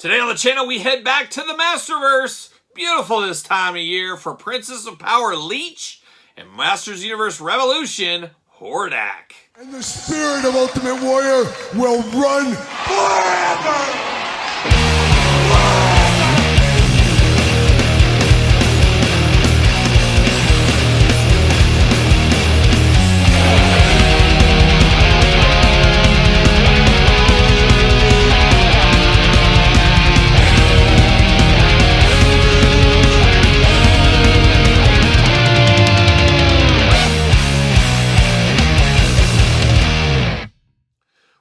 Today on the channel, we head back to the Masterverse. Beautiful this time of year for Princess of Power Leech and Masters Universe Revolution Hordak. And the spirit of Ultimate Warrior will run forever!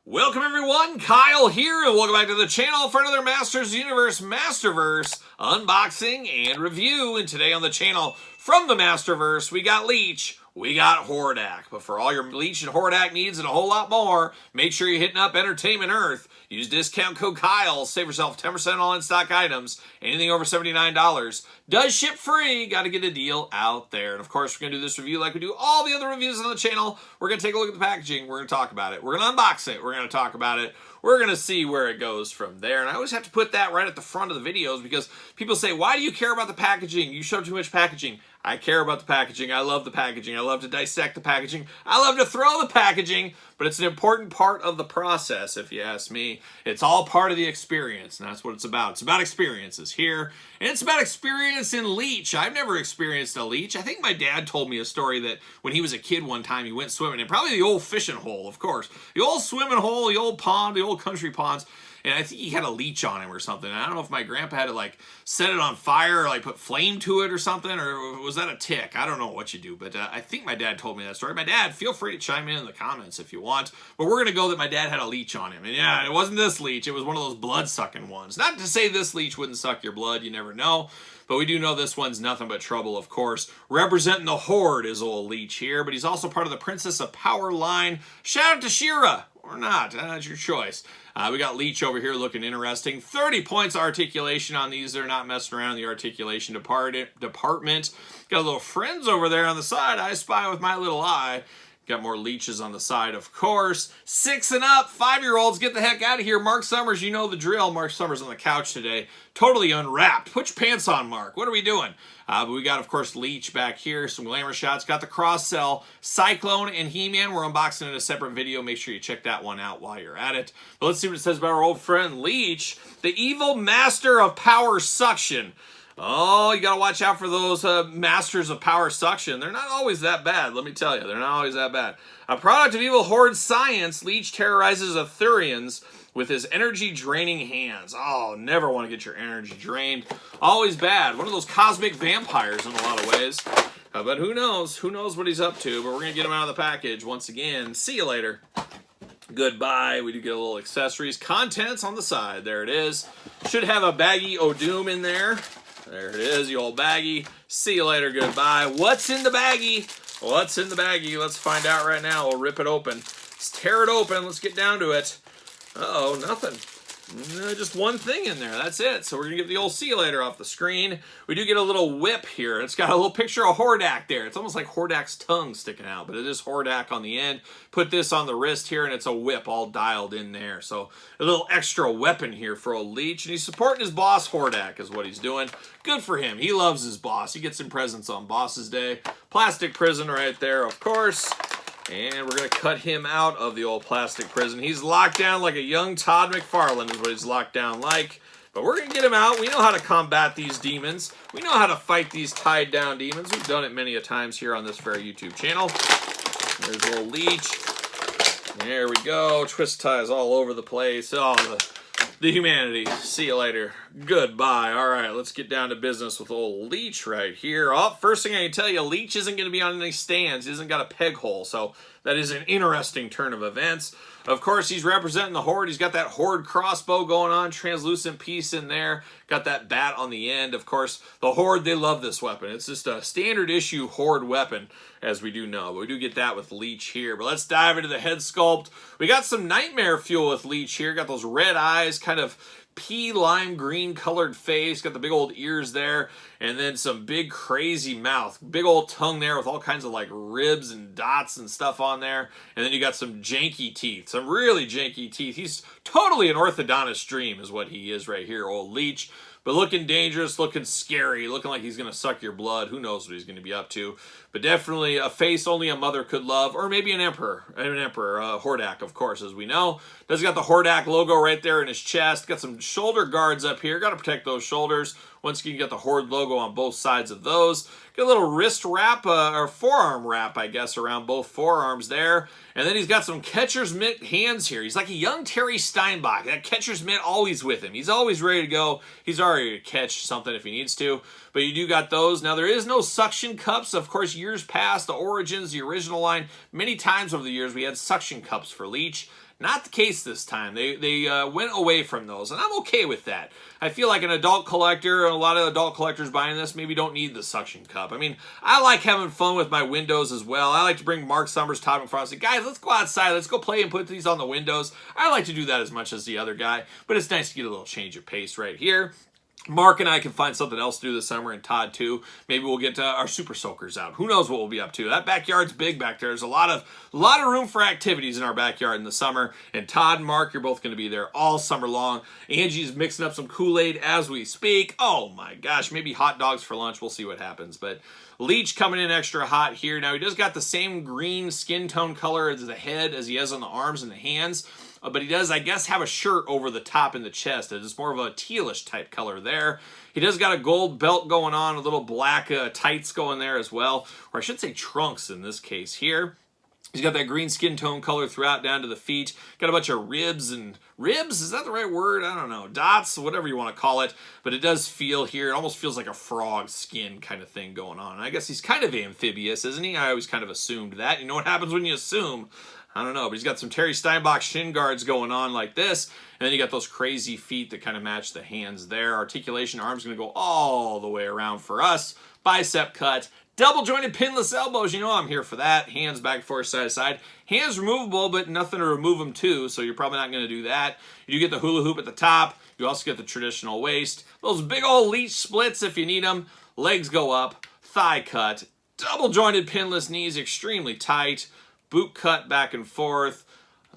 Welcome everyone, Kyle here, and welcome back to the channel for another Masters Universe Masterverse unboxing and review. And today on the channel, from the Masterverse, we got Leech, we got Hordak. But for all your Leech and Hordak needs and a whole lot more, make sure you're hitting up Entertainment Earth. Use discount code Kyle, save yourself 10% on in-stock items. Anything over $79 does ship free. Got to get a deal out there. And of course, we're going to do this review like we do all the other reviews on the channel. We're going to take a look at the packaging. We're going to talk about it. We're going to unbox it. We're going to talk about it. We're going to see where it goes from there. And I always have to put that right at the front of the videos because people say, why do you care about the packaging? You show too much packaging. I care about the packaging. I love the packaging. I love to dissect the packaging. I love to throw the packaging, but it's an important part of the process, if you ask me. It's all part of the experience, and that's what it's about. It's about experiences here, and it's about experience in Leech. I've never experienced a Leech. I think my dad told me a story that when he was a kid one time, he went swimming in probably the old fishing hole, of course. The old swimming hole, the old pond, the old country ponds. And I think he had a leech on him or something. I don't know if my grandpa had to like set it on fire or like put flame to it or something, or was that a tick? I don't know what you do, but I think my dad told me that story. My dad, feel free to chime in the comments if you want. But we're going to go that my dad had a leech on him. And yeah, it wasn't this leech. It was one of those blood-sucking ones. Not to say this leech wouldn't suck your blood. You never know. But we do know this one's nothing but trouble, of course. Representing the Horde is old Leech here, but he's also part of the Princess of Power line. Shout out to Shira, or not, that's your choice. We got Leech over here looking interesting. 30 points articulation on these. They're not messing around in the articulation department. Got a little friends over there on the side. I spy with my little eye. Got more Leeches on the side, of course. 6 and up, 5-year-olds, get the heck out of here. Mark Summers, you know the drill. Mark Summers on the couch today. Totally unwrapped. Put your pants on, Mark. What are we doing? But we got, of course, Leech back here. Some glamour shots. Got the cross-sell. Sy-Klone and He-Man. We're unboxing in a separate video. Make sure you check that one out while you're at it. But let's see what it says about our old friend Leech. The evil master of power suction. Oh, you got to watch out for those masters of power suction. They're not always that bad, let me tell you. They're not always that bad. A product of evil horde science, Leech terrorizes Arthurians with his energy-draining hands. Oh, never want to get your energy drained. Always bad. One of those cosmic vampires in a lot of ways. But who knows? Who knows what he's up to? But we're going to get him out of the package once again. See you later. Goodbye. We do get a little accessories. Contents on the side. There it is. Should have a baggie O'Doom in there. There it is, you old baggie. See you later, goodbye. What's in the baggie? What's in the baggie? Let's find out right now. We'll rip it open. Let's tear it open. Let's get down to it. Uh-oh, nothing. Just one thing in there. That's it. So we're going to get the old see you later off the screen. We do get a little whip here. It's got a little picture of Hordak there. It's almost like Hordak's tongue sticking out, but it is Hordak on the end. Put this on the wrist here, and it's a whip all dialed in there. So a little extra weapon here for old Leech. And he's supporting his boss, Hordak, is what he's doing. Good for him. He loves his boss. He gets some presents on Boss's Day. Plastic prison right there, of course. And we're going to cut him out of the old plastic prison. He's locked down like a young Todd McFarlane is what he's locked down like. But we're going to get him out. We know how to combat these demons. We know how to fight these tied down demons. We've done it many a times here on this very YouTube channel. There's old Leech. There we go. Twist ties all over the place. Oh, the humanity. See you later. Goodbye. All right, let's get down to business with old Leech right here. Oh, first thing I can tell you, Leech isn't going to be on any stands. He hasn't got a peg hole, so that is an interesting turn of events. Of course, he's representing the Horde. He's got that Horde crossbow going on, translucent piece in there. Got that bat on the end. Of course, the Horde, they love this weapon. It's just a standard issue Horde weapon, as we do know. But we do get that with Leech here. But let's dive into the head sculpt. We got some nightmare fuel with Leech here. Got those red eyes, kind of pea lime green colored face, got the big old ears there, and then some big crazy mouth, big old tongue there with all kinds of like ribs and dots and stuff on there. And then you got some janky teeth, some really janky teeth. He's totally an orthodontist dream is what he is right here, old Leech. But looking dangerous, looking scary, looking like he's going to suck your blood. Who knows what he's going to be up to. But definitely a face only a mother could love, or maybe an emperor. Hordak, of course, as we know. Does got the Hordak logo right there in his chest. Got some shoulder guards up here. Got to protect those shoulders. Once again, you get the Horde logo on both sides of those. Got a little wrist wrap, or forearm wrap, I guess, around both forearms there. And then he's got some catcher's mitt hands here. He's like a young Terry Steinbach. That catcher's mitt always with him. He's always ready to go. He's already to catch something if he needs to. But you do got those. Now, there is no suction cups. Of course, years past, the Origins, the original line, many times over the years, we had suction cups for Leech. Not the case this time. They went away from those, and I'm okay with that. I feel like an adult collector, and a lot of adult collectors buying this, maybe don't need the suction cup. I mean, I like having fun with my windows as well. I like to bring Mark Summers, Todd McFarlane, and say, guys, let's go outside. Let's go play and put these on the windows. I like to do that as much as the other guy, but it's nice to get a little change of pace right here. Mark and I can find something else to do this summer, and Todd too. Maybe we'll get our super soakers out. Who knows what we'll be up to? That backyard's big back there. There's a lot of room for activities in our backyard in the summer. And Todd and Mark, you're both going to be there all summer long. Angie's mixing up some Kool-Aid as we speak. Oh my gosh, maybe hot dogs for lunch. We'll see what happens. But Leech coming in extra hot here. Now he does got the same green skin tone color as the head as he has on the arms and the hands. But he does, I guess, have a shirt over the top in the chest. It's more of a tealish type color there. He does got a gold belt going on, a little black tights going there as well. Or I should say trunks in this case here. He's got that green skin tone color throughout down to the feet. Got a bunch of ribs and... Ribs? Is that the right word? I don't know. Dots, whatever you want to call it. But it does feel here, it almost feels like a frog skin kind of thing going on. And I guess he's kind of amphibious, isn't he? I always kind of assumed that. You know what happens when you assume? I don't know, but he's got some Terry Steinbach shin guards going on like this. And then you got those crazy feet that kind of match the hands there. Articulation, arms going to go all the way around for us. Bicep cut. Double jointed pinless elbows. You know I'm here for that. Hands back and forth, side to side. Hands removable, but nothing to remove them to, so you're probably not going to do that. You get the hula hoop at the top. You also get the traditional waist. Those big old Leech splits if you need them. Legs go up. Thigh cut. Double jointed pinless knees, extremely tight. Boot cut back and forth,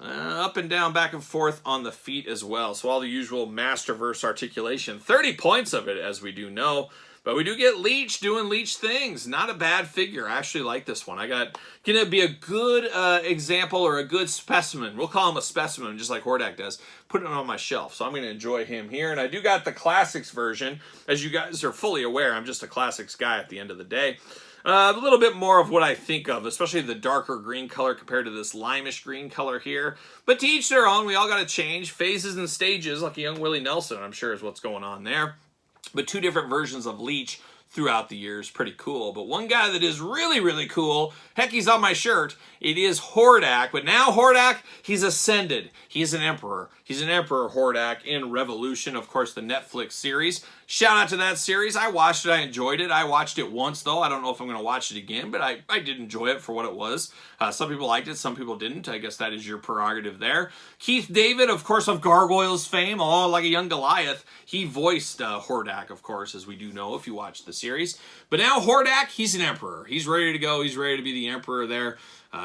up and down, back and forth on the feet as well. So all the usual Masterverse articulation. 30 points of it, as we do know. But we do get Leech doing Leech things. Not a bad figure. I actually like this one. I got going to be a good example or a good specimen. We'll call him a specimen, just like Hordak does. Put it on my shelf. So I'm going to enjoy him here. And I do got the Classics version. As you guys are fully aware, I'm just a Classics guy at the end of the day. A little bit more of what I think of, especially the darker green color compared to this limeish green color here. But to each their own, we all got to change. Phases and stages, like a young Willie Nelson, I'm sure is what's going on there. But two different versions of Leech throughout the years. Pretty cool. But one guy that is really, really cool, heck, he's on my shirt, it is Hordak. But now Hordak, he's ascended. He's an emperor. He's an emperor, Hordak, in Revolution, of course, the Netflix series. Shout out to that series. I watched it. I enjoyed it. I watched it once, though. I don't know if I'm going to watch it again, but I did enjoy it for what it was. Some people liked it. Some people didn't. I guess that is your prerogative there. Keith David, of course, of Gargoyles fame, all like a young Goliath. He voiced Hordak, of course, as we do know if you watch the series. But now Hordak, he's an emperor. He's ready to go. He's ready to be the emperor there.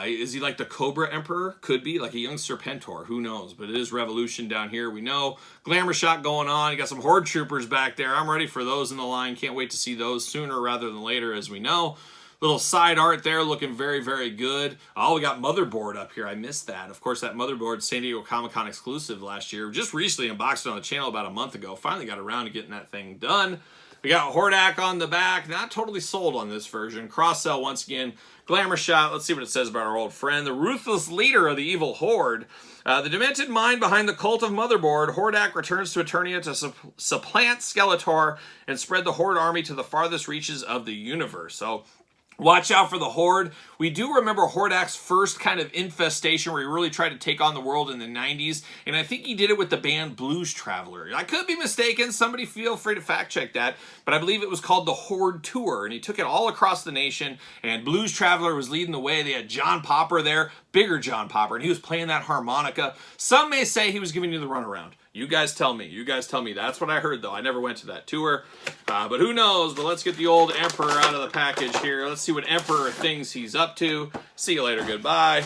Is he like the Cobra Emperor? Could be, like a young Serpentor. Who knows? But it is Revolution down here. We know. Glamour shot going on. You got some Horde Troopers back there. I'm ready for those in the line. Can't wait to see those sooner rather than later, as we know. Little side art there looking very, very good. Oh, we got Motherboard up here. I missed that. Of course, that Motherboard San Diego Comic-Con exclusive last year. Just recently unboxed it on the channel about a month ago. Finally got around to getting that thing done. We got Hordak on the back. Not totally sold on this version. Cross sell once again. Glamour shot. Let's see what it says about our old friend. The ruthless leader of the evil Horde. The demented mind behind the cult of Motherboard. Hordak returns to Eternia to supplant Skeletor and spread the Horde army to the farthest reaches of the universe. So watch out for the Horde. We do remember Hordak's first kind of infestation where he really tried to take on the world in the 90s. And I think he did it with the band Blues Traveler. I could be mistaken. Somebody feel free to fact check that. But I believe it was called the Horde Tour. And he took it all across the nation. And Blues Traveler was leading the way. They had John Popper there. Bigger John Popper. And he was playing that harmonica. Some may say he was giving you the runaround. You guys tell me. You guys tell me. That's what I heard, though. I never went to that tour. But who knows? But let's get the old Emperor out of the package here. Let's see what Emperor thinks he's up to. See you later. Goodbye.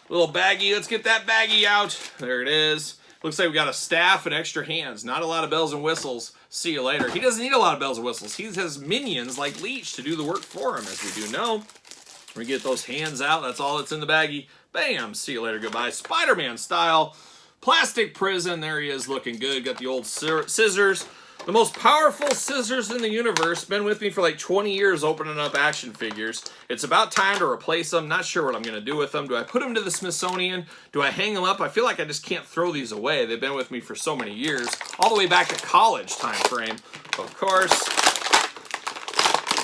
Little baggie. Let's get that baggie out. There it is. Looks like we got a staff and extra hands. Not a lot of bells and whistles. See you later. He doesn't need a lot of bells and whistles. He has minions like Leech to do the work for him, as we do know. We get those hands out. That's all that's in the baggie. Bam. See you later. Goodbye. Spider-Man style. Plastic prison. There he is, looking good. Got the old scissors. The most powerful scissors in the universe. Been with me for like 20 years opening up action figures. It's about time to replace them. Not sure what I'm going to do with them. Do I put them to the Smithsonian? Do I hang them up? I feel like I just can't throw these away. They've been with me for so many years. All the way back to college time frame, of course.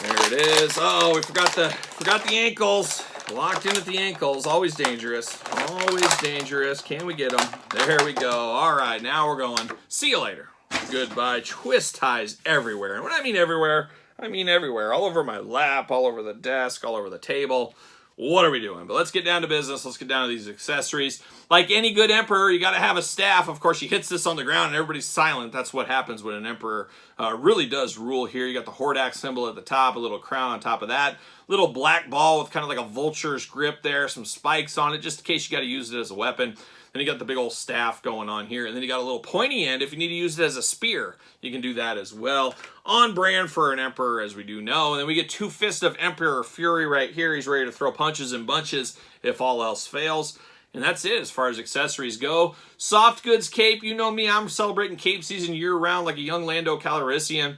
There it is. Oh, we forgot the ankles. Locked in at the ankles. Always dangerous. Always dangerous. Can we get them? There we go. All right, now we're going. See you later. Goodbye. Twist ties everywhere. And when I mean everywhere, I mean everywhere. All over my lap, all over the desk, all over the table. What are we doing? But let's get down to business. Let's get down to these accessories. Like any good Emperor, you got to have a staff. Of course, he hits this on the ground and everybody's silent. That's what happens when an Emperor really does rule here. You got the Hordak symbol at the top, a little crown on top of that. Little black ball with kind of like a vulture's grip there. Some spikes on it just in case you got to use it as a weapon. Then you got the big old staff going on here. And then you got a little pointy end. If you need to use it as a spear, you can do that as well. On brand for an Emperor, as we do know. And then we get two fists of Emperor Fury right here. He's ready to throw punches and bunches if all else fails. And that's it as far as accessories go. Soft goods cape. You know me. I'm celebrating cape season year-round like a young Lando Calrissian.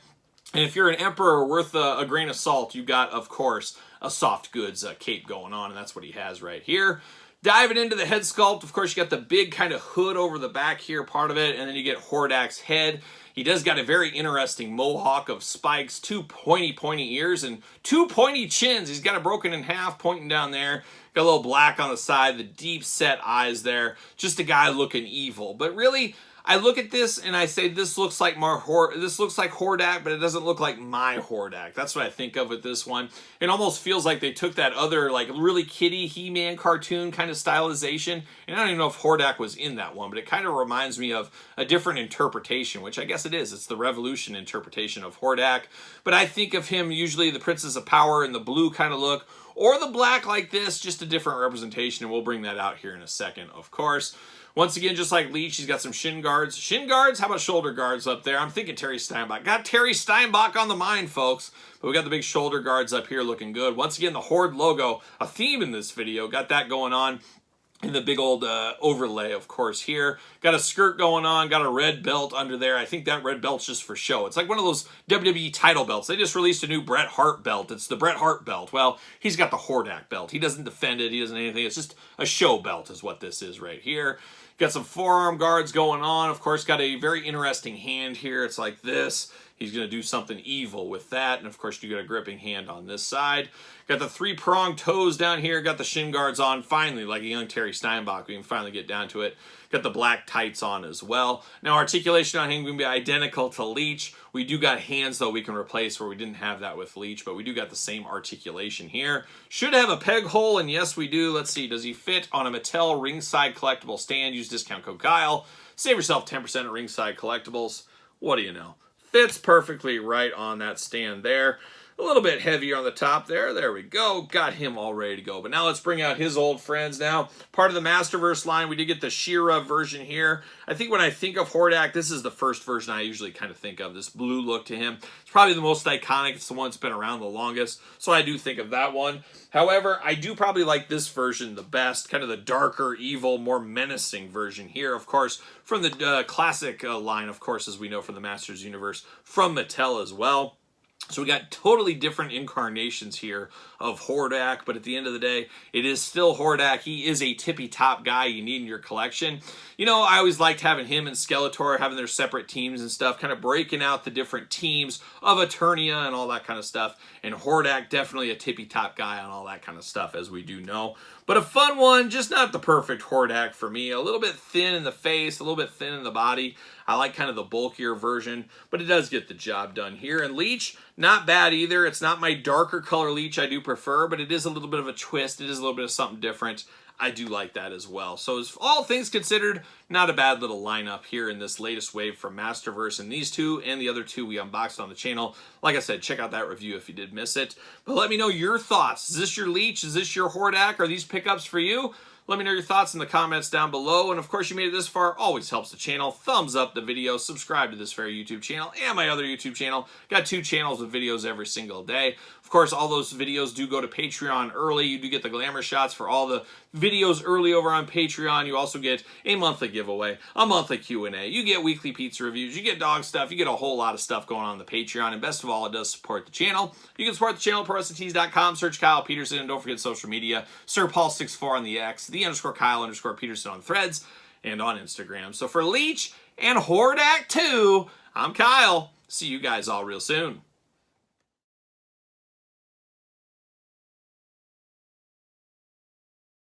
And if you're an Emperor worth a grain of salt, you got, of course, a soft goods cape going on. And that's what he has right here. Diving into the head sculpt, of course, you got the big kind of hood over the back here, part of it, and then you get Hordak's head. He does got a very interesting mohawk of spikes, two pointy ears, and two pointy chins. He's got it broken in half, pointing down there. Got a little black on the side, the deep set eyes there. Just a guy looking evil. But really, I look at this and I say this looks like Hordak, but it doesn't look like my Hordak. That's what I think of with this one. It almost feels like they took that other like really kiddie He-Man cartoon kind of stylization, and I don't even know if Hordak was in that one, but it kind of reminds me of a different interpretation, which I guess it is. It's the Revolution interpretation of Hordak, but I think of him usually the Princess of Power in the blue kind of look, or the black like this, just a different representation, and we'll bring that out here in a second, of course. Once again, just like Leech, he's got some shin guards. Shin guards? How about shoulder guards up there? I'm thinking Terry Steinbach. Got Terry Steinbach on the mind, folks. But we got the big shoulder guards up here looking good. Once again, the Horde logo, a theme in this video. Got that going on. And the big old overlay, of course, here. Got a skirt going on. Got a red belt under there. I think that red belt's just for show. It's like one of those WWE title belts. They just released a new Bret Hart belt. It's the Bret Hart belt. Well, he's got the Hordak belt. He doesn't defend it. He doesn't anything. It's just a show belt is what this is right here. Got some forearm guards going on. Of course, got a very interesting hand here. It's like this. He's going to do something evil with that. And, of course, you got a gripping hand on this side. Got the three-pronged toes down here. Got the shin guards on. Finally, like a young Terry Steinbach, we can finally get down to it. Got the black tights on as well. Now, articulation on him going to be identical to Leech. We do got hands, though, we can replace where we didn't have that with Leech, but we do got the same articulation here. Should have a peg hole, and yes, we do. Let's see. Does he fit on a Mattel Ringside Collectible stand? Use discount code Kyle. Save yourself 10% at Ringside Collectibles. What do you know? Fits perfectly right on that stand there. A little bit heavier on the top there. There we go. Got him all ready to go. But now let's bring out his old friends now. Part of the Masterverse line, we did get the She-Ra version here. I think when I think of Hordak, this is the first version I usually kind of think of. This blue look to him. It's probably the most iconic. It's the one that's been around the longest. So I do think of that one. However, I do probably like this version the best. Kind of the darker, evil, more menacing version here. Of course, from the classic line, of course, as we know from the Masters universe, from Mattel as well. So we got totally different incarnations here of Hordak, but at the end of the day, it is still Hordak. He is a tippy-top guy you need in your collection. You know, I always liked having him and Skeletor having their separate teams and stuff, kind of breaking out the different teams of Eternia and all that kind of stuff. And Hordak, definitely a tippy-top guy on all that kind of stuff, as we do know. But a fun one, just not the perfect Hordak for me. A little bit thin in the face, a little bit thin in the body. I like kind of the bulkier version, but it does get the job done here. And Leech, not bad either. It's not my darker color Leech I do prefer, but it is a little bit of a twist. It is a little bit of something different. I do like that as well. So as all things considered, not a bad little lineup here in this latest wave from Masterverse, and these two and the other two we unboxed on the channel. Like I said, check out that review if you did miss it. But let me know your thoughts. Is this your Leech? Is this your Hordak? Are these pickups for you? Let me know your thoughts in the comments down below. And of course, you made it this far, always helps the channel. Thumbs up the video, subscribe to this very YouTube channel and my other YouTube channel. Got 2 channels with videos every single day. Of course, all those videos do go to Patreon early. You do get the glamour shots for all the videos early over on Patreon. You also get a monthly giveaway, a monthly Q&A. You get weekly pizza reviews. You get dog stuff. You get a whole lot of stuff going on the Patreon. And best of all, it does support the channel. You can support the channel at ProWrestlingTees.com. Search Kyle Peterson. And don't forget social media. SirPaul64 on the X. _Kyle_Peterson on Threads and on Instagram. So for Leech and Hordak 2, I'm Kyle. See you guys all real soon.